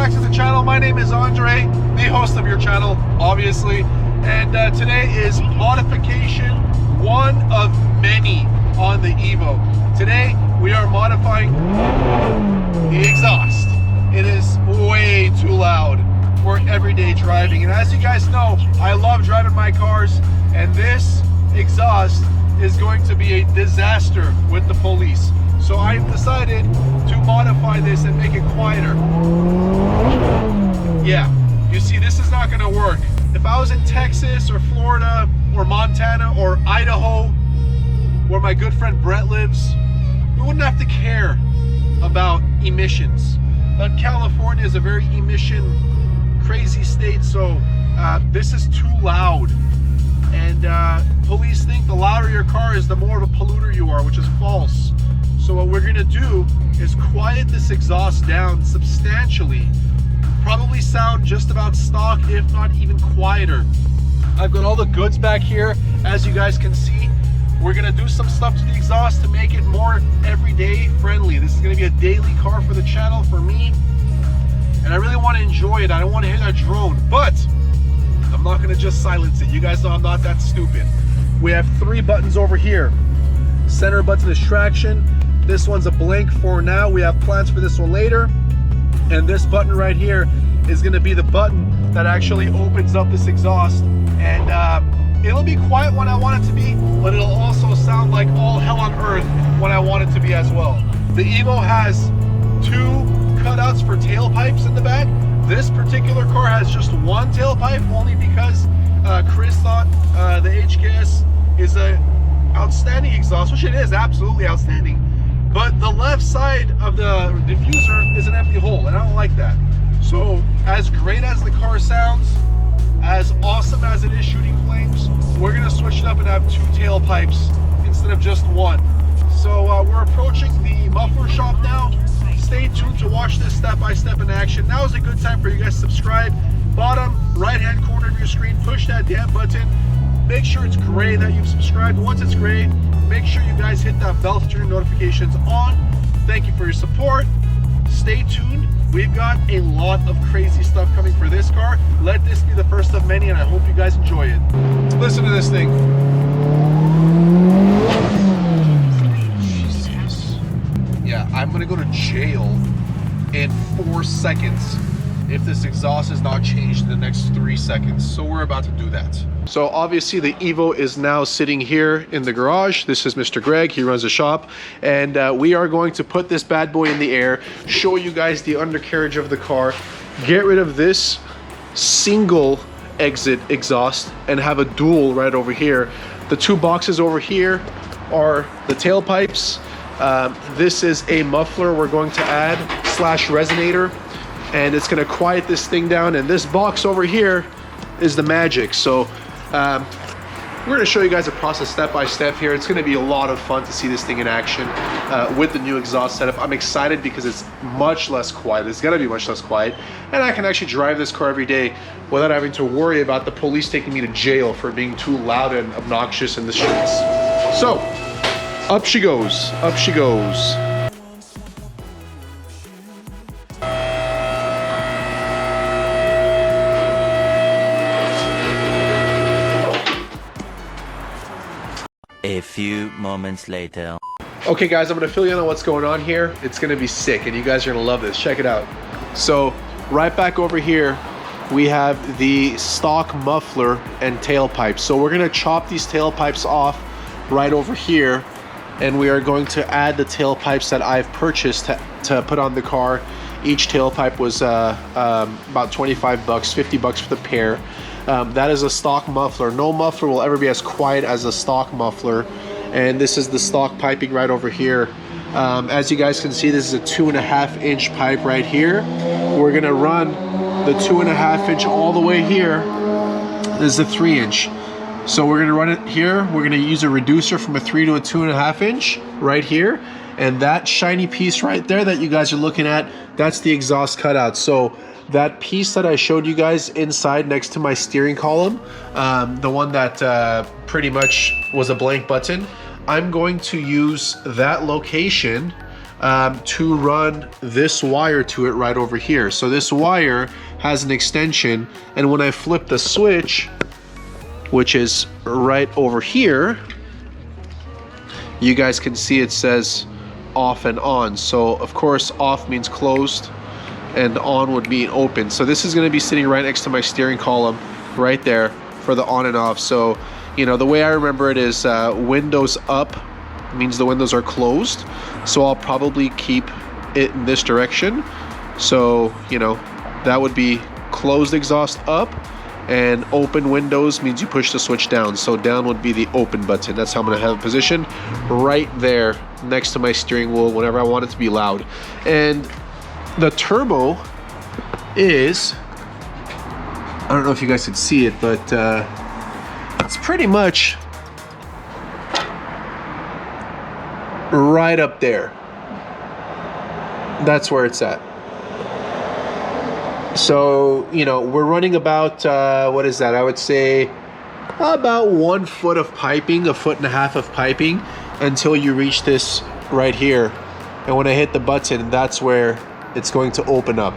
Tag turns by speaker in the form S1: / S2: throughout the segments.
S1: back to the channel. My name is Andre, the host of your channel, obviously. And today is modification one of many on the Evo. Today we are modifying the exhaust. It is way too loud for everyday driving. And as you guys know, I love driving my cars, and this exhaust is going to be a disaster with the police. So I've decided to modify this and make it quieter. Yeah, you see, this is not gonna work. If I was in Texas or Florida or Montana or Idaho, where my good friend Brett lives, we wouldn't have to care about emissions. But California is a very emission crazy state, so this is too loud. And police think the louder your car is, the more of a polluter you are, which is false. So what we're gonna do is quiet this exhaust down substantially. Probably sound just about stock, if not even quieter. I've got all the goods back here, as you guys can see. We're gonna do some stuff to the exhaust to make it more everyday friendly. This is gonna be a daily car for the channel, for me. And I really wanna enjoy it. I don't wanna hear that drone, but I'm not gonna just silence it. You guys know I'm not that stupid. We have 3 buttons over here. Center button is traction. This one's a blank for now. We have plans for this one later. And this button right here is gonna be the button that actually opens up this exhaust. And it'll be quiet when I want it to be, but it'll also sound like all hell on earth when I want it to be as well. The Evo has 2 cutouts for tailpipes in the back. This particular car has just 1 tailpipe, only because Chris thought the HKS is a outstanding exhaust, which it is absolutely outstanding. But the left side of the diffuser is an empty hole, and I don't like that. So as great as the car sounds, as awesome as it is shooting flames, we're gonna switch it up and have 2 tailpipes instead of just 1. So we're approaching the muffler shop now. Stay tuned to watch this step by step in action. Now is a good time for you guys to subscribe. Bottom right hand corner of your screen, push that damn button. Make sure it's gray that you've subscribed. Once it's gray, make sure you guys hit that bell to turn your notifications on. Thank you for your support. Stay tuned. We've got a lot of crazy stuff coming for this car. Let this be the first of many, and I hope you guys enjoy it. Listen to this thing. Jesus. Yeah, I'm gonna go to jail in 4 seconds if this exhaust is not changed in the next 3 seconds. So we're about to do that. So obviously the Evo is now sitting here in the garage. This is Mr. Greg, he runs the shop. And we are going to put this bad boy in the air, show you guys the undercarriage of the car, get rid of this single exit exhaust and have a dual right over here. The 2 boxes over here are the tailpipes. This is a muffler we're going to add / resonator, and it's gonna quiet this thing down. And this box over here is the magic. So we're going to show you guys the process step by step here. It's going to be a lot of fun to see this thing in action with the new exhaust setup. I'm excited because it's much less quiet. It's going to be much less quiet, and I can actually drive this car every day without having to worry about the police taking me to jail for being too loud and obnoxious in the streets. So up she goes, up she goes.
S2: A few moments later.
S1: Okay guys, I'm gonna fill you in on what's going on here. It's gonna be sick, and you guys are gonna love this. Check it out. So right back over here, we have the stock muffler and tailpipe. So we're gonna chop these tailpipes off right over here, and we are going to add the tailpipes that I've purchased to put on the car. Each tailpipe was about 25 bucks, 50 bucks for the pair. That is a stock muffler. No muffler will ever be as quiet as a stock muffler. And this is the stock piping right over here. As you guys can see, this is a 2.5 inch pipe right here. We're gonna run the 2.5 inch all the way here. This is a 3 inch. So we're gonna run it here. We're gonna use a reducer from a 3 to a 2.5 inch right here. And that shiny piece right there that you guys are looking at, that's the exhaust cutout. So that piece that I showed you guys inside next to my steering column, the one that pretty much was a blank button, I'm going to use that location to run this wire to it right over here. So this wire has an extension, and when I flip the switch, which is right over here, you guys can see it says off and on. So of course off means closed and on would mean open. So this is going to be sitting right next to my steering column right there for the on and off. So, you know, the way I remember it is windows up means the windows are closed. So I'll probably keep it in this direction. So, you know, that would be closed exhaust up, and open windows means you push the switch down. So down would be the open button. That's how I'm gonna have it positioned, right there next to my steering wheel whenever I want it to be loud. And the turbo is, I don't know if you guys can see it, but it's pretty much right up there. That's where it's at. So, you know, we're running about, what is that? I would say about 1 foot of piping, 1.5 foot of piping, until you reach this right here. And when I hit the button, that's where it's going to open up,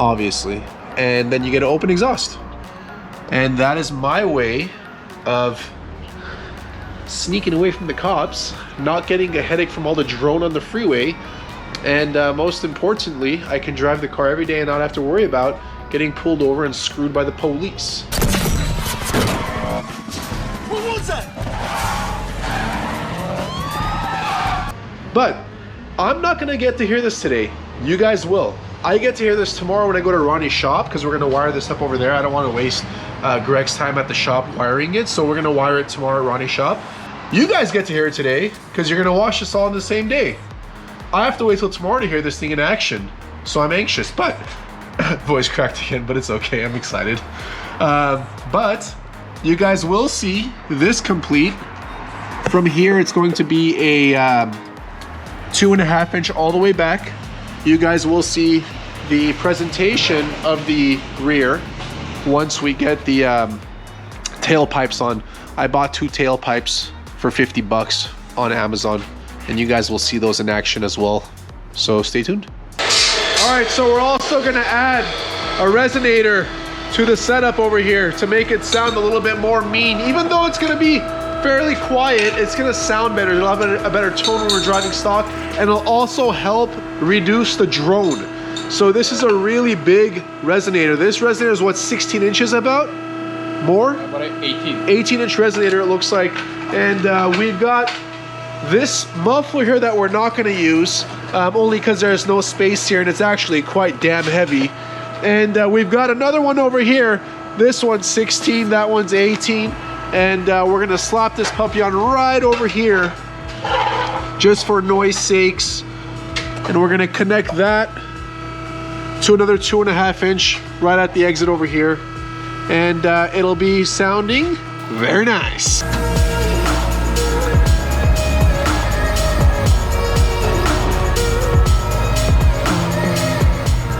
S1: obviously. And then you get an open exhaust. And that is my way of sneaking away from the cops, not getting a headache from all the drone on the freeway, and most importantly, I can drive the car every day and not have to worry about getting pulled over and screwed by the police. What was that? But I'm not gonna get to hear this today. You guys will. I get to hear this tomorrow when I go to Ronnie's shop, because we're gonna wire this up over there. I don't want to waste Greg's time at the shop wiring it, so we're gonna wire it tomorrow at Ronnie's shop. You guys get to hear it today because you're gonna watch this all on the same day. I have to wait till tomorrow to hear this thing in action, so I'm anxious. But voice cracked again, but it's okay. I'm excited. But you guys will see this complete. From here, it's going to be a 2.5 inch all the way back. You guys will see the presentation of the rear once we get the tailpipes on. I bought 2 tailpipes for 50 bucks on Amazon, and you guys will see those in action as well. So stay tuned. All right, so we're also gonna add a resonator to the setup over here to make it sound a little bit more mean. Even though it's gonna be fairly quiet, it's gonna sound better. It'll have a better tone when we're driving stock, and it'll also help reduce the drone. So this is a really big resonator. This resonator is what, 16 inches about? More?
S3: About 18.
S1: 18-inch resonator it looks like. And we've got this muffler here that we're not gonna use, only because there's no space here and it's actually quite damn heavy. And we've got another one over here. This one's 16, that one's 18. And we're gonna slap this puppy on right over here, just for noise sakes. And we're gonna connect that to another 2.5 inch right at the exit over here. And it'll be sounding very nice.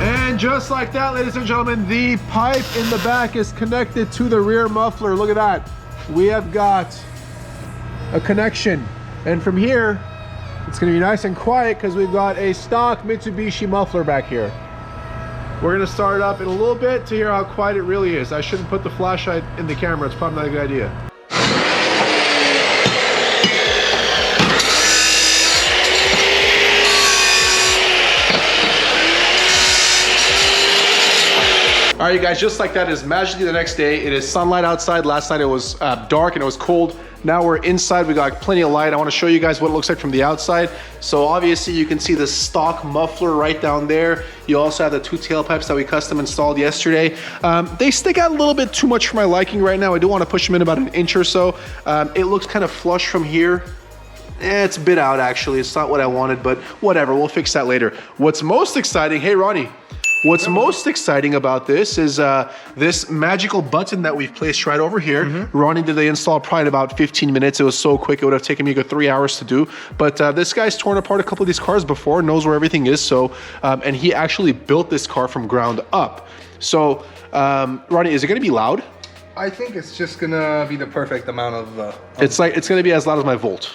S1: And just like that, ladies and gentlemen, the pipe in the back is connected to the rear muffler. Look at that. We have got a connection. And from here, it's gonna be nice and quiet because we've got a stock Mitsubishi muffler back here. We're gonna start it up in a little bit to hear how quiet it really is. I shouldn't put the flashlight in the camera. It's probably not a good idea. All right, you guys, just like that, it is magically the next day. It is sunlight outside. Last night it was dark and it was cold. Now we're inside, we got plenty of light. I wanna show you guys what it looks like from the outside. So obviously you can see the stock muffler right down there. You also have the 2 tailpipes that we custom installed yesterday. They stick out a little bit too much for my liking right now. I do wanna push them in about 1 inch or so. It looks kind of flush from here. It's a bit out actually. It's not what I wanted, but whatever, we'll fix that later. What's most exciting, hey Ronnie, what's most exciting about this is this magical button that we've placed right over here. Ronnie did the install probably in about 15 minutes. It was so quick, it would have taken me a good 3 hours to do. But this guy's torn apart a couple of these cars before, knows where everything is. So, and he actually built this car from ground up. So, Ronnie, is it gonna be loud?
S3: I think it's just gonna be the perfect amount of...
S1: It's gonna be as loud as my Volt.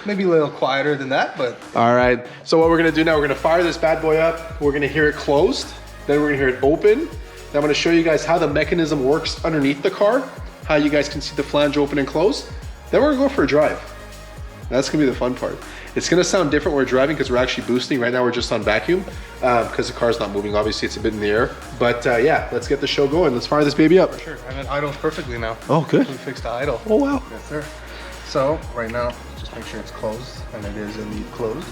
S3: Maybe a little quieter than that, but.
S1: All right, so what we're gonna do now, we're gonna fire this bad boy up. We're gonna hear it closed. Then we're gonna hear it open. Then I'm gonna show you guys how the mechanism works underneath the car, how you guys can see the flange open and close. Then we're gonna go for a drive. That's gonna be the fun part. It's gonna sound different when we're driving because we're actually boosting. Right now we're just on vacuum because the car's not moving. Obviously it's a bit in the air. But yeah, let's get the show going. Let's fire this baby up.
S3: Sure, and it idles perfectly now.
S1: Oh, good.
S3: We fixed the idle.
S1: Oh, wow.
S3: Yes, sir. So right now, just make sure it's closed, and it is indeed closed.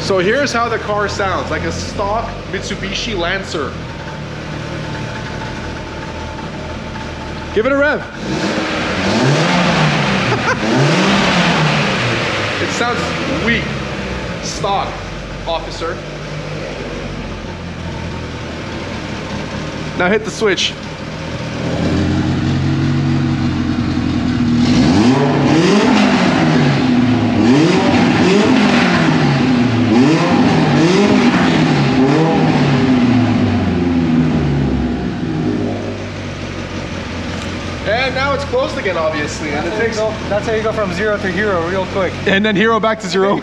S1: So here's how the car sounds, like a stock Mitsubishi Lancer. Give it a rev. It sounds weak. Stock, officer. Now hit the switch. And now it's closed again, obviously. And
S3: That's how you go from 0 to hero real quick.
S1: And then hero back to 0.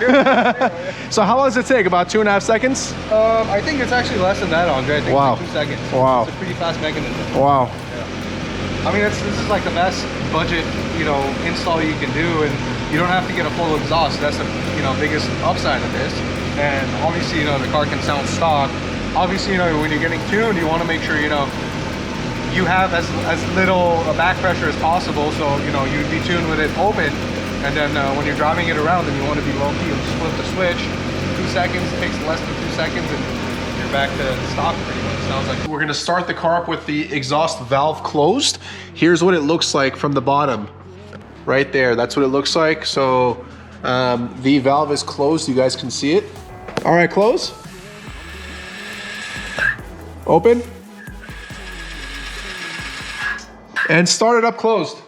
S1: So how long does it take? About 2.5 seconds?
S3: I think it's actually less than that, Andre. I think
S1: Wow.
S3: it's like 2 seconds.
S1: Wow.
S3: It's a pretty fast mechanism.
S1: Wow.
S3: Yeah. I mean, this is like the best budget, install you can do, and you don't have to get a full exhaust. That's the, biggest upside of this. And obviously, the car can sound stock. Obviously, when you're getting tuned, you want to make sure, you have as little back pressure as possible, so you'd be tuned with it open, and then when you're driving it around and you want to be low key, you just flip the switch. 2 seconds, it takes less than 2 seconds, and you're back to stock pretty much. Sounds like. We're gonna start the car up with the exhaust valve closed. Here's what it looks like from the bottom, right there. That's what it looks like. So the valve is closed. You guys can see it. All right, close. Open. And start it up closed.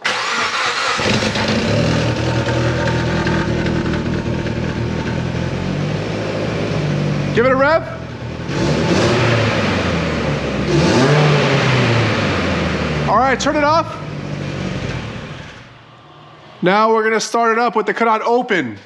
S3: Give it a rev. All right, turn it off. Now we're gonna start it up with the cutout open.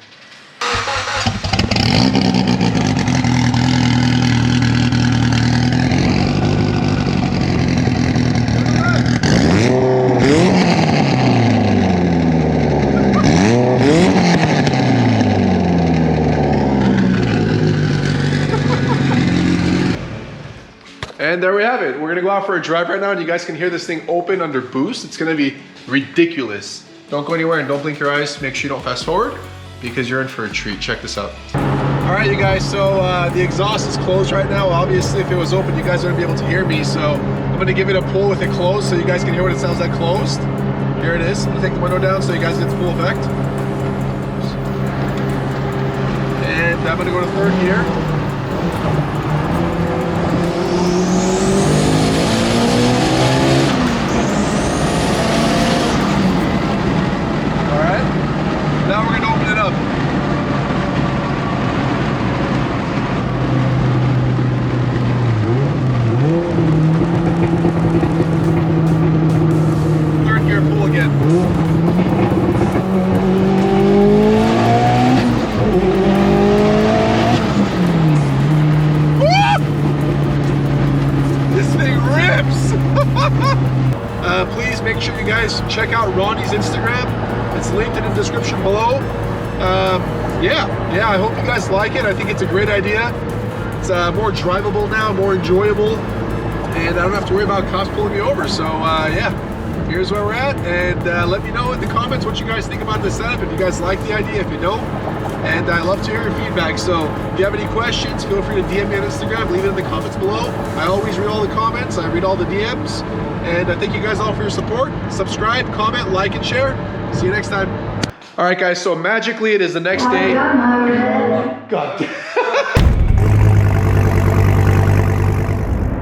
S3: And there we have it. We're gonna go out for a drive right now, and you guys can hear this thing open under boost. It's gonna be ridiculous. Don't go anywhere and don't blink your eyes. Make sure you don't fast forward because you're in for a treat. Check this out. All right, you guys, so the exhaust is closed right now. Obviously, if it was open, you guys wouldn't be able to hear me, so I'm gonna give it a pull with it closed so you guys can hear what it sounds like closed. Here it is. I'm gonna take the window down so you guys get the full effect. And I'm gonna go to third gear. Now we're gonna open it up. Third gear, pull again. This thing rips! Please make sure you guys check out Roni's Instagram. It's linked in the description below. Yeah, I hope you guys like it. I think it's a great idea. It's more drivable now, more enjoyable, and I don't have to worry about cops pulling me over. So yeah, here's where we're at, and let me know in the comments what you guys think about the setup, if you guys like the idea, if you don't, and I love to hear your feedback. So if you have any questions, feel free to DM me on Instagram, leave it in the comments below. I always read all the comments, I read all the DMs, and I thank you guys all for your support. Subscribe, comment, like, and share. See you next time. All right, guys, so magically it is the next day. God damn.